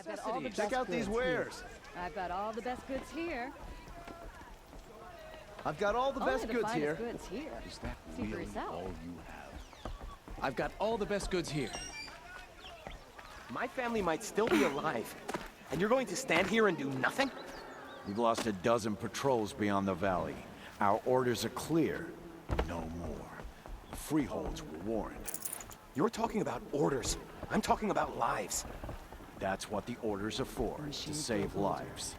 necessities. Check out these wares. I've got all the best goods here. I've got all the best Only the goods finest here. goods here. Is that See for really yourself. all you have? I've got all the best goods here. My family might still be alive, and you're going to stand here and do nothing? We've lost a dozen patrols beyond the valley. Our orders are clear. No more. The freeholds were warned. You're talking about orders. I'm talking about lives. That's what the orders are for, to save lives.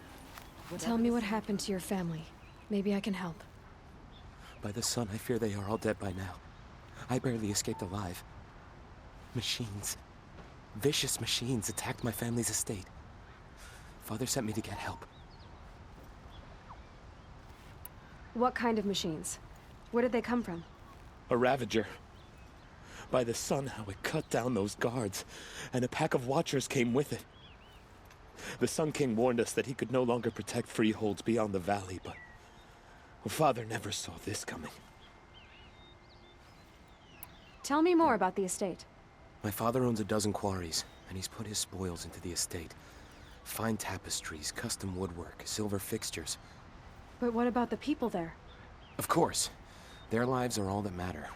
Tell me what happened to your family. Maybe I can help. By the sun, I fear they are all dead by now. I barely escaped alive. Machines. Vicious machines attacked my family's estate. Father sent me to get help. What kind of machines? Where did they come from? A Ravager. By the sun, how it cut down those guards, and a pack of watchers came with it. The Sun King warned us that he could no longer protect freeholds beyond the valley, but Father never saw this coming. Tell me more about the estate. My father owns a dozen quarries, and he's put his spoils into the estate. Fine tapestries, custom woodwork, silver fixtures. But what about the people there? Of course. Their lives are all that matter.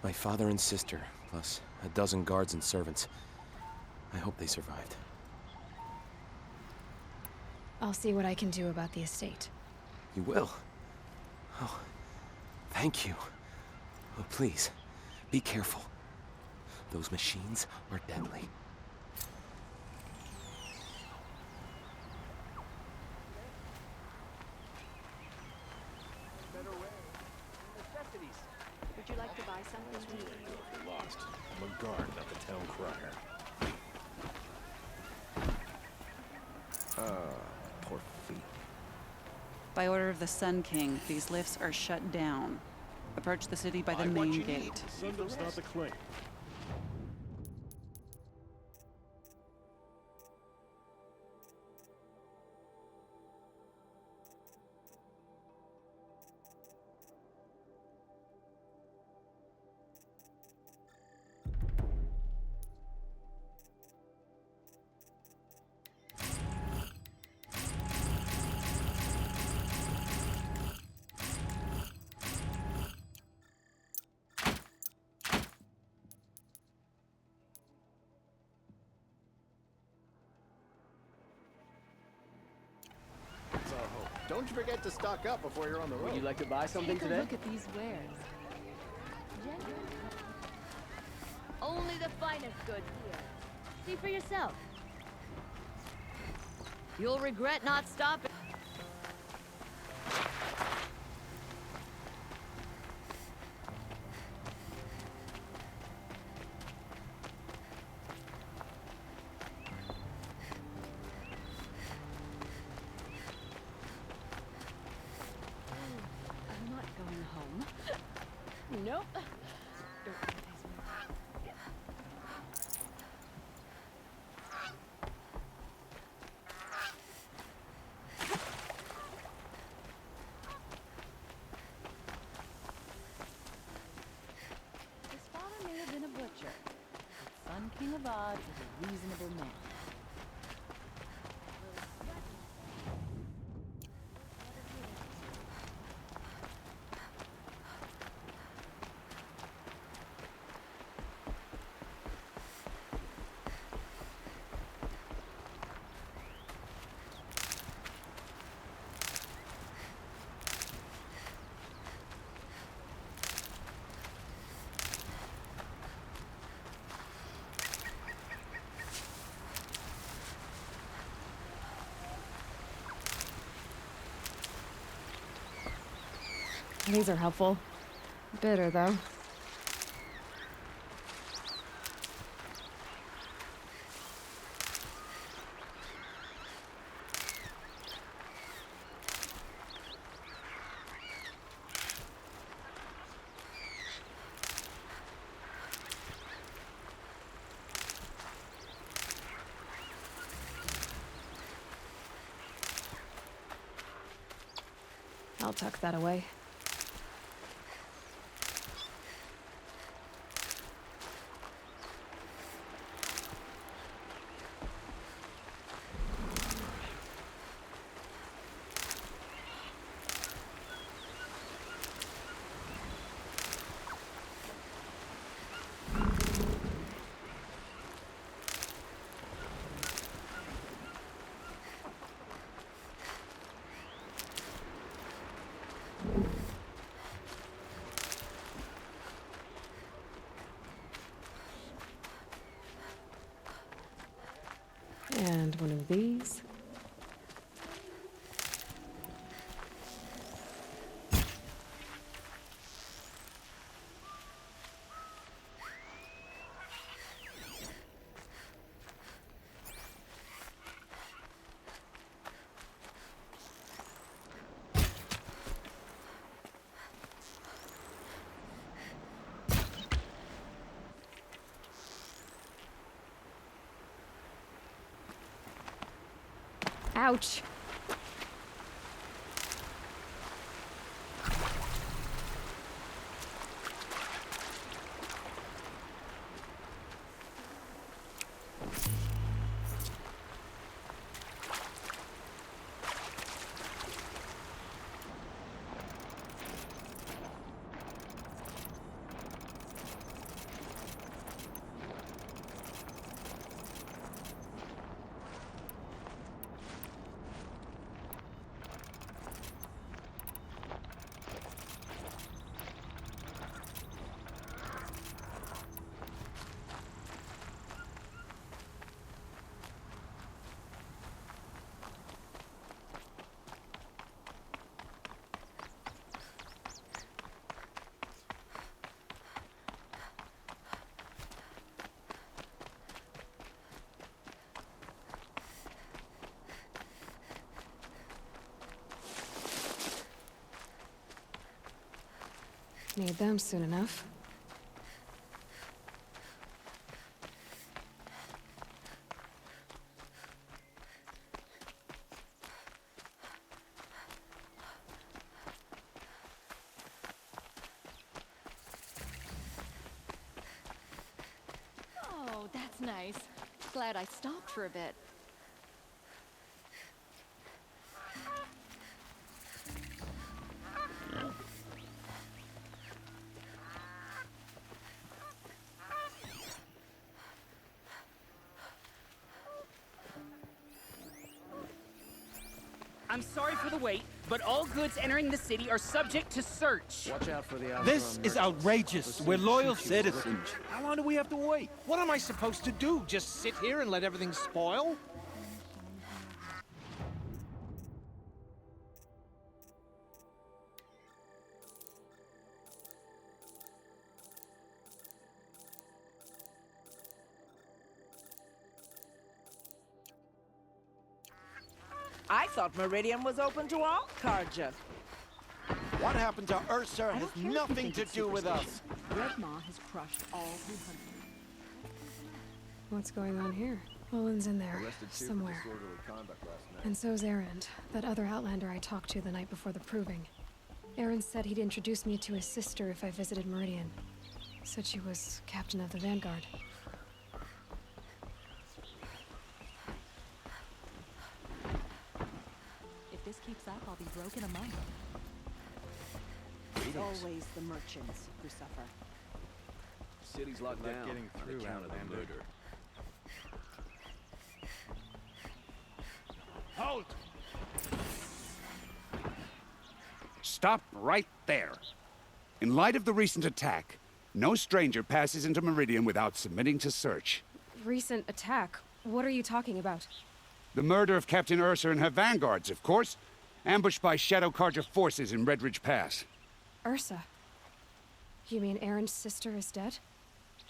My father and sister, plus a dozen guards and servants. I hope they survived. I'll see what I can do about the estate. You will? Oh, thank you. Oh, please, be careful. Those machines are deadly. Would you like to buy something? You're lost. I'm a guard, not the town crier. Poor feet. By order of the Sun King, these lifts are shut down. Approach the city by the main gate. Sundom's not the claim. So, don't you forget to stock up before you're on the road. Would you like to buy something Take a today? look at these wares. Only the finest goods here. See for yourself. You'll regret not stopping. I'm not going home. Nope. His father may have been a butcher, but Sun King of Odd is a reasonable man. These are helpful. Bitter, though. I'll tuck that away. And one of these. Ouch. Need them soon enough. Oh, that's nice. Glad I stopped for a bit. I'm sorry for the wait, but all goods entering the city are subject to search. Watch out for the This is outrageous. We're loyal citizens. How long do we have to wait? What am I supposed to do? Just sit here and let everything spoil? I thought Meridian was open to all Carja. What happened to Ursa has nothing to do with us. Red Maw has crushed all who hunt them. What's going on here? Olin's in there, somewhere. And so's Erend, that other Outlander I talked to the night before the proving. Erend said he'd introduce me to his sister if I visited Meridian. Said she was captain of the Vanguard. If this keeps up, I'll be broke in a month. It's always the merchants who suffer. City's locked down. Getting through on account of the murder. Halt! Stop right there. In light of the recent attack, no stranger passes into Meridian without submitting to search. Recent attack? What are you talking about? The murder of Captain Ursa and her vanguards, of course. Ambushed by Shadow Carja forces in Red Ridge Pass. Ursa? You mean Erend's sister is dead?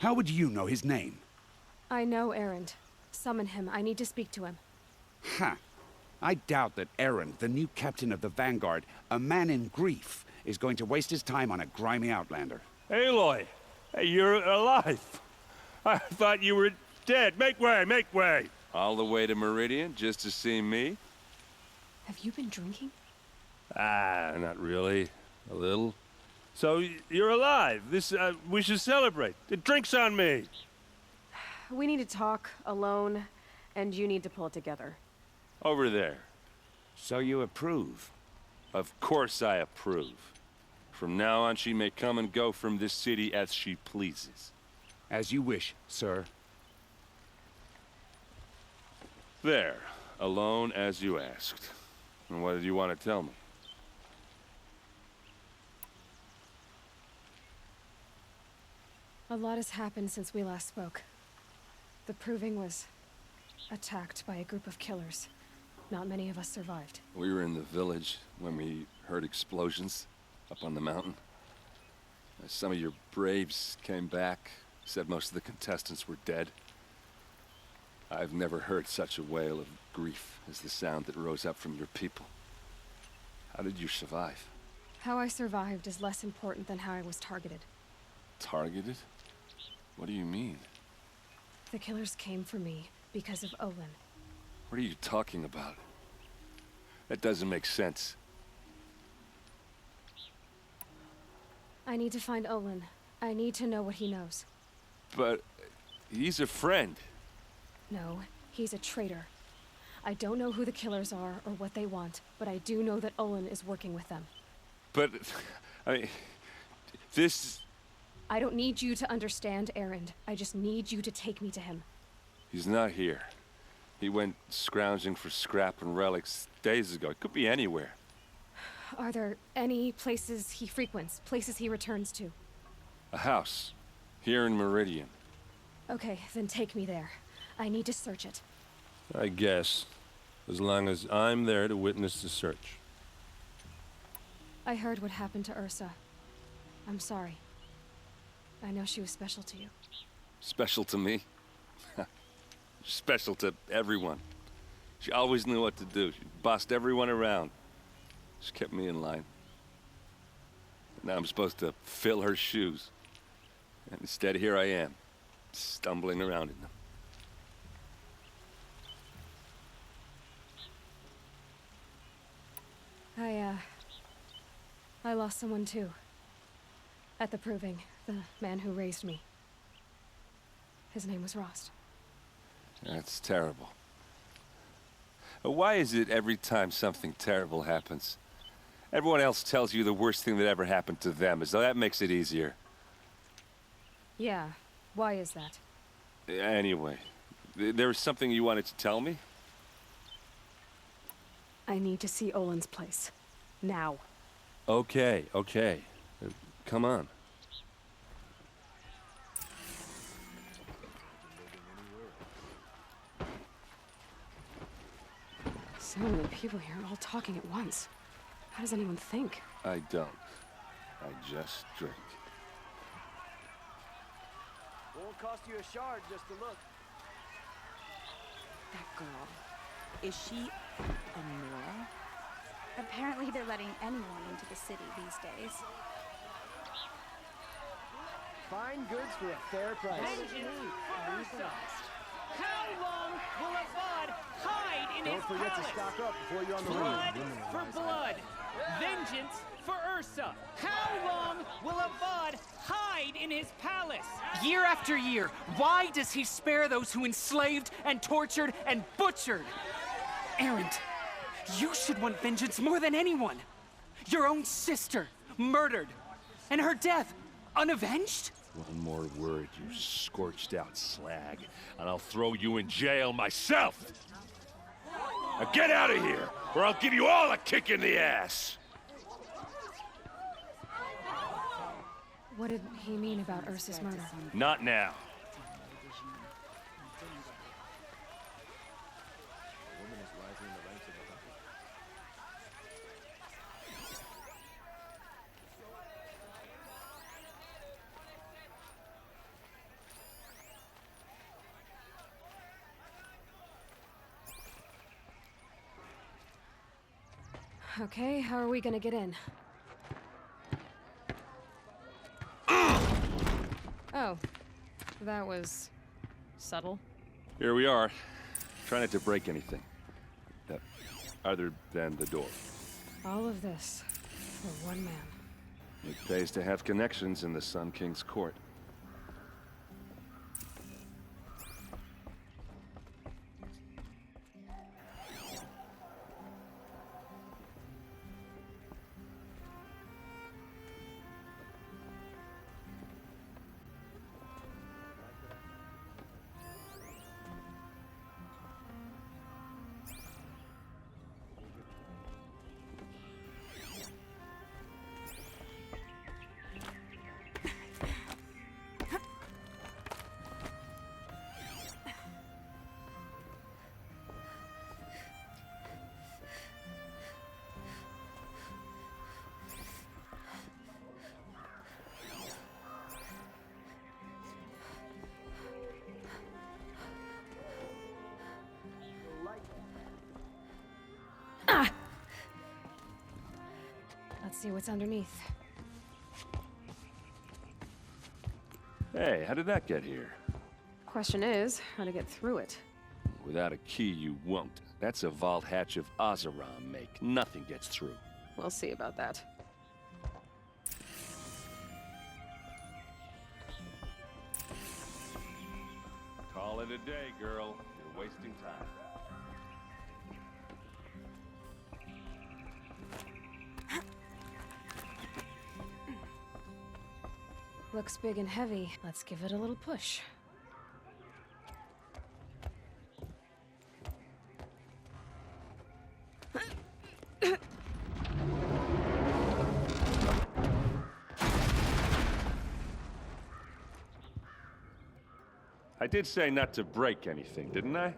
How would you know his name? I know Erend. Summon him. I need to speak to him. Ha! I doubt that Erend, the new captain of the Vanguard, a man in grief, is going to waste his time on a grimy outlander. Aloy! Hey, you're alive! I thought you were dead. Make way, make way! All the way to Meridian just to see me? Have you been drinking? Ah, not really. A little. So, you're alive. We should celebrate. The drink's on me. We need to talk, alone, and you need to pull it together. Over there. So you approve? Of course I approve. From now on, she may come and go from this city as she pleases. As you wish, sir. There. Alone as you asked. And what did you want to tell me? A lot has happened since we last spoke. The proving was attacked by a group of killers. Not many of us survived. We were in the village when we heard explosions up on the mountain. Some of your braves came back, said most of the contestants were dead. I've never heard such a wail of grief as the sound that rose up from your people. How did you survive? How I survived is less important than how I was targeted. Targeted? What do you mean? The killers came for me because of Olin. What are you talking about? That doesn't make sense. I need to find Olin. I need to know what he knows. But he's a friend. No, he's a traitor. I don't know who the killers are or what they want, but I do know that Olin is working with them. But, I mean, this... I don't need you to understand, Erend. I just need you to take me to him. He's not here. He went scrounging for scrap and relics days ago. It could be anywhere. Are there any places he frequents, places he returns to? A house. Here in Meridian. Okay, then take me there. I need to search it. I guess. As long as I'm there to witness the search. I heard what happened to Ursa. I'm sorry. I know she was special to you. Special to me? Special to everyone. She always knew what to do. She bossed everyone around. She kept me in line. Now I'm supposed to fill her shoes. And instead, here I am, stumbling around in them. I lost someone too. At the proving, the man who raised me. His name was Rost. That's terrible. Why is it every time something terrible happens, everyone else tells you the worst thing that ever happened to them, as though that makes it easier? Yeah, why is that? Anyway, there was something you wanted to tell me? I need to see Olin's place. Now. Okay. Come on. So many people here, all talking at once. How does anyone think? I don't. I just drink. Won't cost you a shard just to look. That girl. Is she a Nora? Apparently they're letting anyone into the city these days. Fine goods for a fair price. Vengeance for Ursa! How long will Avad hide in his Don't forget palace? to stock up before you're on the Blood road. for blood. Vengeance for Ursa. How long will Avad hide in his palace? Year after year, why does he spare those who enslaved and tortured and butchered? Erend, you should want vengeance more than anyone. Your own sister, murdered, and her death, unavenged? One more word, you scorched out slag, and I'll throw you in jail myself! Now get out of here, or I'll give you all a kick in the ass! What did he mean about Ursa's murder? Not now. Okay, how are we gonna get in? Oh, that was subtle. Here we are. Try not to break anything. Other than the door. All of this for one man. It pays to have connections in the Sun King's court. Let's see what's underneath. Hey, how did that get here? Question is, how to get through it. Without a key, you won't. That's a vault hatch of Oseram make. Nothing gets through. We'll see about that. Call it a day, girl. You're wasting time. Looks big and heavy. Let's give it a little push. I did say not to break anything, didn't I?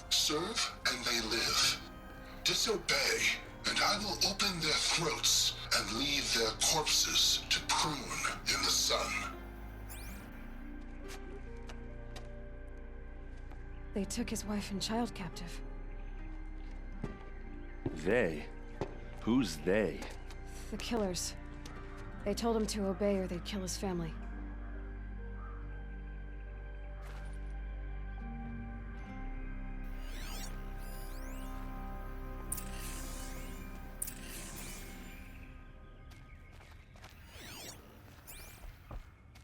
Serve and they live. Disobey, and I will open their throats and leave their corpses to prune in the sun. They took his wife and child captive. They? Who's they? The killers. They told him to obey or they'd kill his family.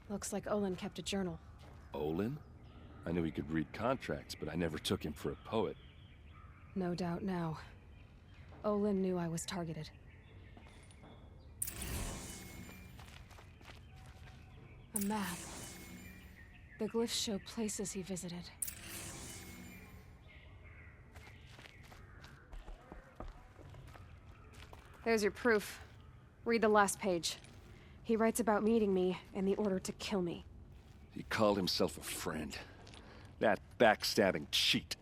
Looks like Olin kept a journal. Olin? I knew he could read contracts, but I never took him for a poet. No doubt now. Olin knew I was targeted. A map. The glyphs show places he visited. There's your proof. Read the last page. He writes about meeting me and the order to kill me. He called himself a friend. That backstabbing cheat.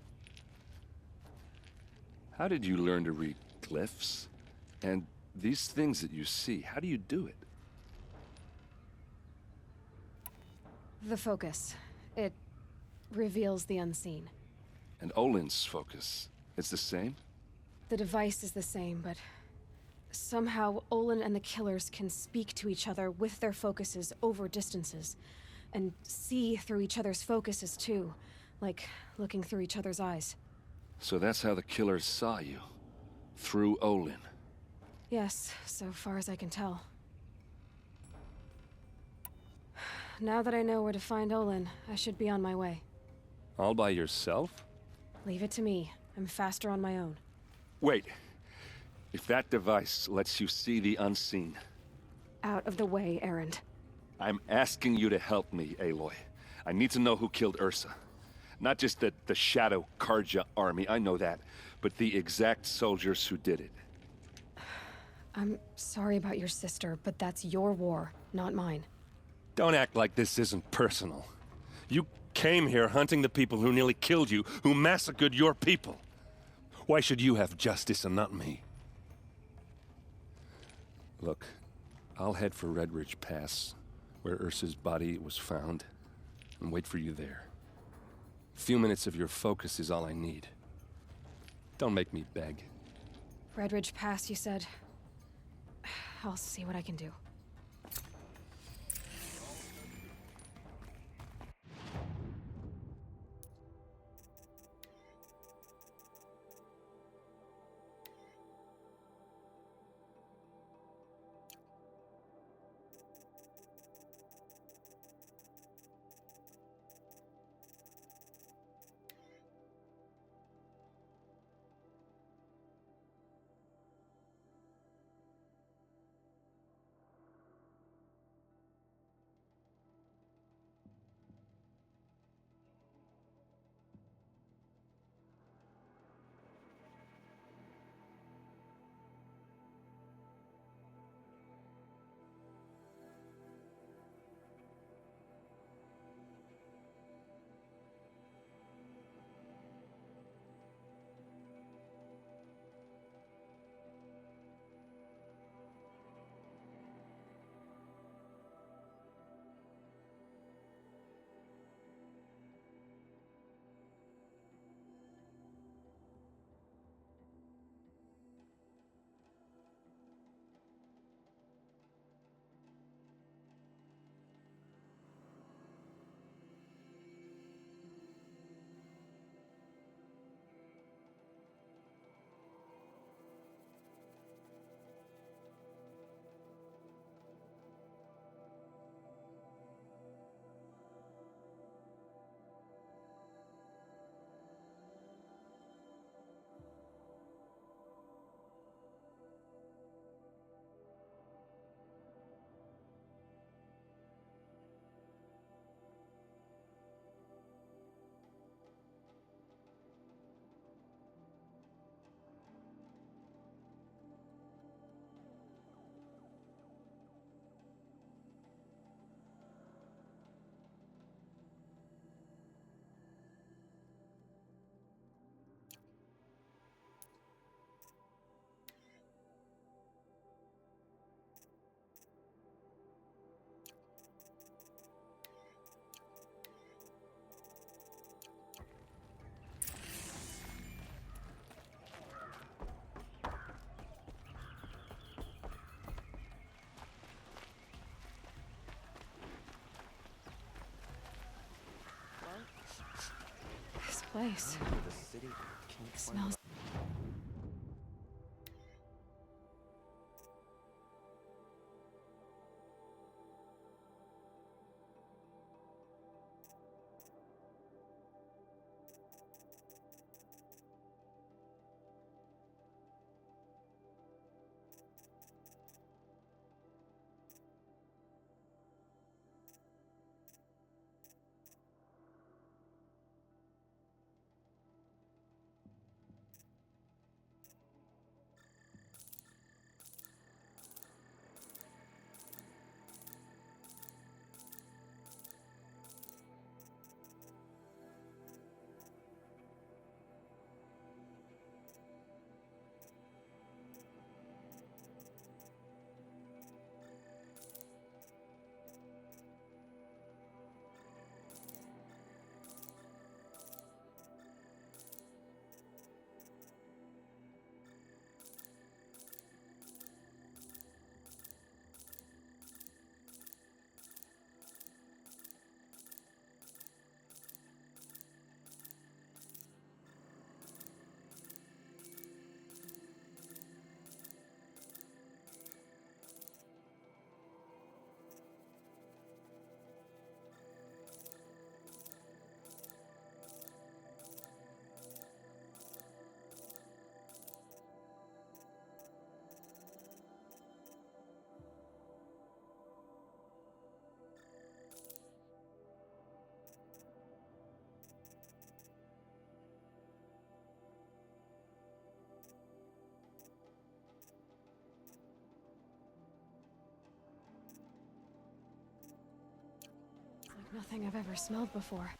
How did you learn to read glyphs? And these things that you see, how do you do it? The focus. It reveals the unseen. And Olin's focus, it's the same? The device is the same, but somehow Olin and the killers can speak to each other with their focuses over distances. And see through each other's focuses too, like looking through each other's eyes. So that's how the killers saw you? Through Olin? Yes, so far as I can tell. Now that I know where to find Olin, I should be on my way. All by yourself? Leave it to me. I'm faster on my own. Wait. If that device lets you see the unseen... Out of the way, Erend. I'm asking you to help me, Aloy. I need to know who killed Ursa. Not just the Shadow Karja army, I know that, but the exact soldiers who did it. I'm sorry about your sister, but that's your war, not mine. Don't act like this isn't personal. You came here hunting the people who nearly killed you, who massacred your people. Why should you have justice and not me? Look, I'll head for Red Ridge Pass, where Ursa's body was found, and wait for you there. A few minutes of your focus is all I need. Don't make me beg. Red Ridge Pass, you said? I'll see what I can do. place. It smells. Like nothing I've ever smelled before.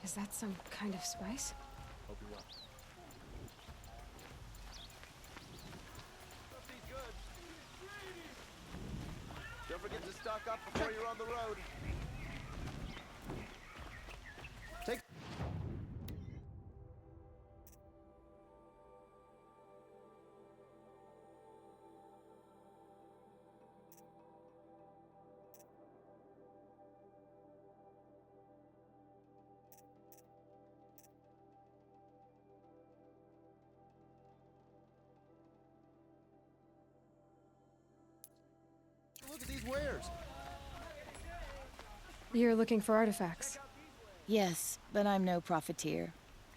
Is that some kind of spice? Hope you're well. Don't forget to stock up before you're on the road. Take. Look at these wares. You're looking for artifacts? Yes, but I'm no profiteer.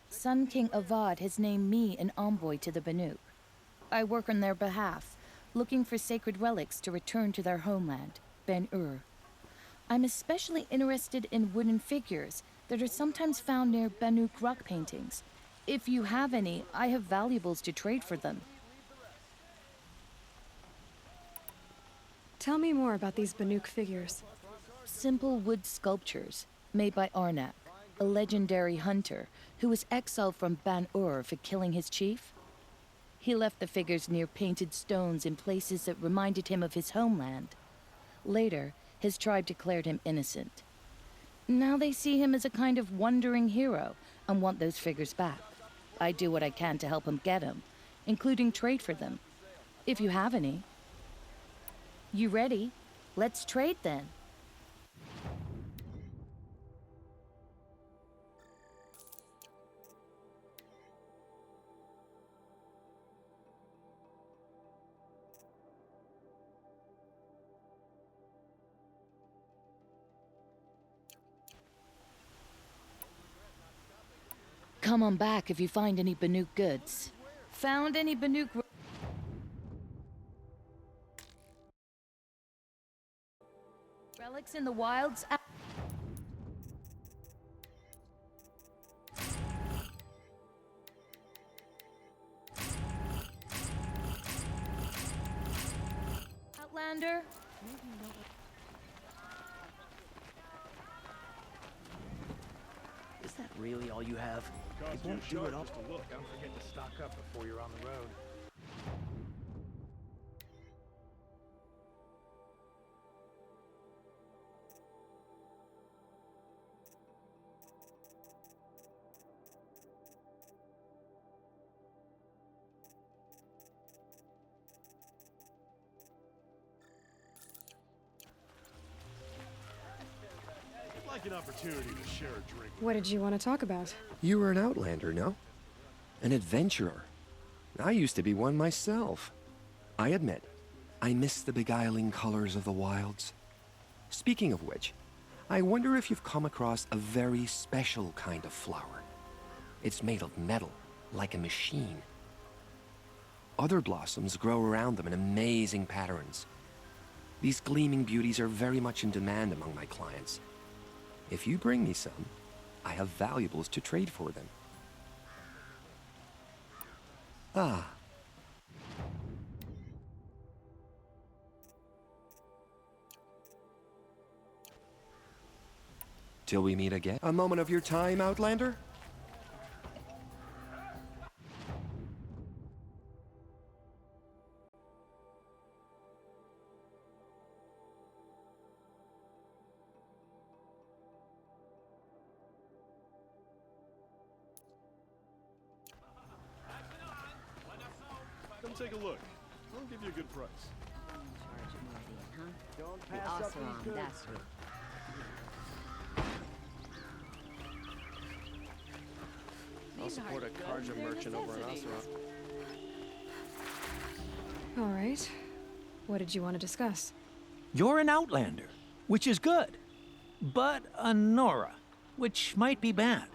Sun King Avad has named me an envoy to the Banuk. I work on their behalf, looking for sacred relics to return to their homeland, Ben-Ur. I'm especially interested in wooden figures that are sometimes found near Banuk rock paintings. If you have any, I have valuables to trade for them. Tell me more about these Banuk figures. Simple wood sculptures made by Arnak, a legendary hunter who was exiled from Ban-Ur for killing his chief. He left the figures near painted stones in places that reminded him of his homeland. Later, his tribe declared him innocent. Now they see him as a kind of wandering hero and want those figures back. I do what I can to help him get them, including trade for them. If you have any. You ready? Let's trade then. Come on back if you find any Banuk goods. Found any Banuk... relics in the wilds? Outlander? Is that really all you have? It won't do it all. Look, don't forget to stock up before you're on the road. I'd like an opportunity to share a drink. What did you want to talk about? You were an outlander, no? An adventurer. I used to be one myself. I admit, I miss the beguiling colors of the wilds. Speaking of which, I wonder if you've come across a very special kind of flower. It's made of metal, like a machine. Other blossoms grow around them in amazing patterns. These gleaming beauties are very much in demand among my clients. If you bring me some, I have valuables to trade for them. Ah. Till we meet again. A moment of your time, Outlander? Come take a look. I'll give you a good price. Don't pass up these goods. That's right. I'll support a Karja merchant over in Oseram. All right. What did you want to discuss? You're an outlander, which is good. But a Nora, which might be bad.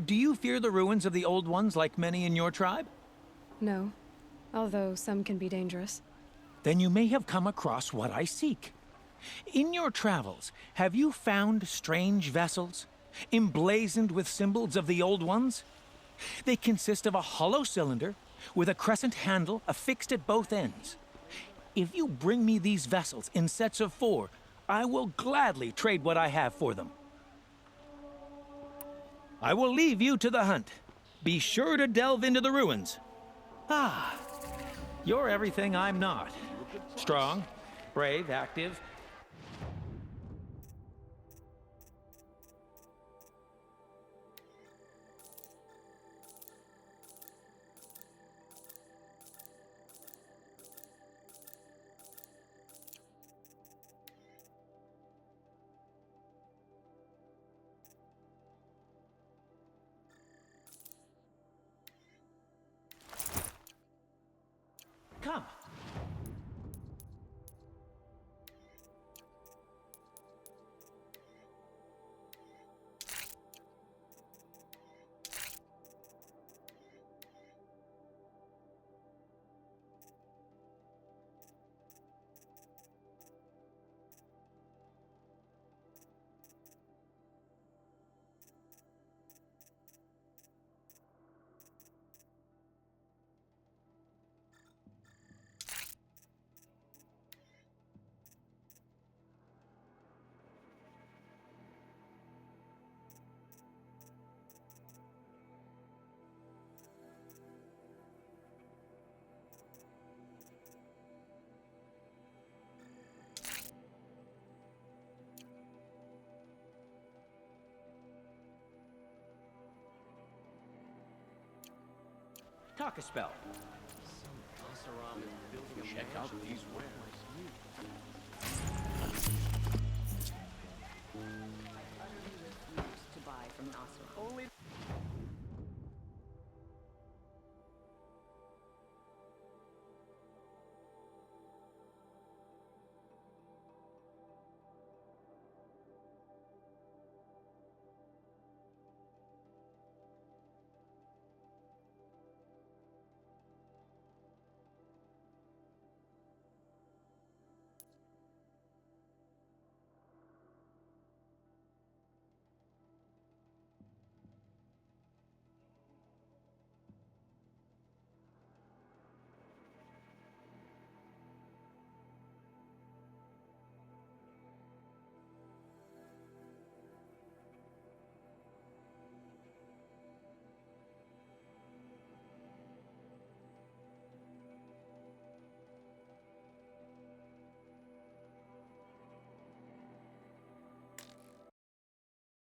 Do you fear the ruins of the old ones like many in your tribe? No. Although some can be dangerous. Then you may have come across what I seek. In your travels, have you found strange vessels, emblazoned with symbols of the old ones? They consist of a hollow cylinder with a crescent handle affixed at both ends. If you bring me these vessels in sets of 4, I will gladly trade what I have for them. I will leave you to the hunt. Be sure to delve into the ruins. Ah, you're everything I'm not. Strong, brave, active. Come. talk a spell. Asaram is building a Check out mansion these somewhere.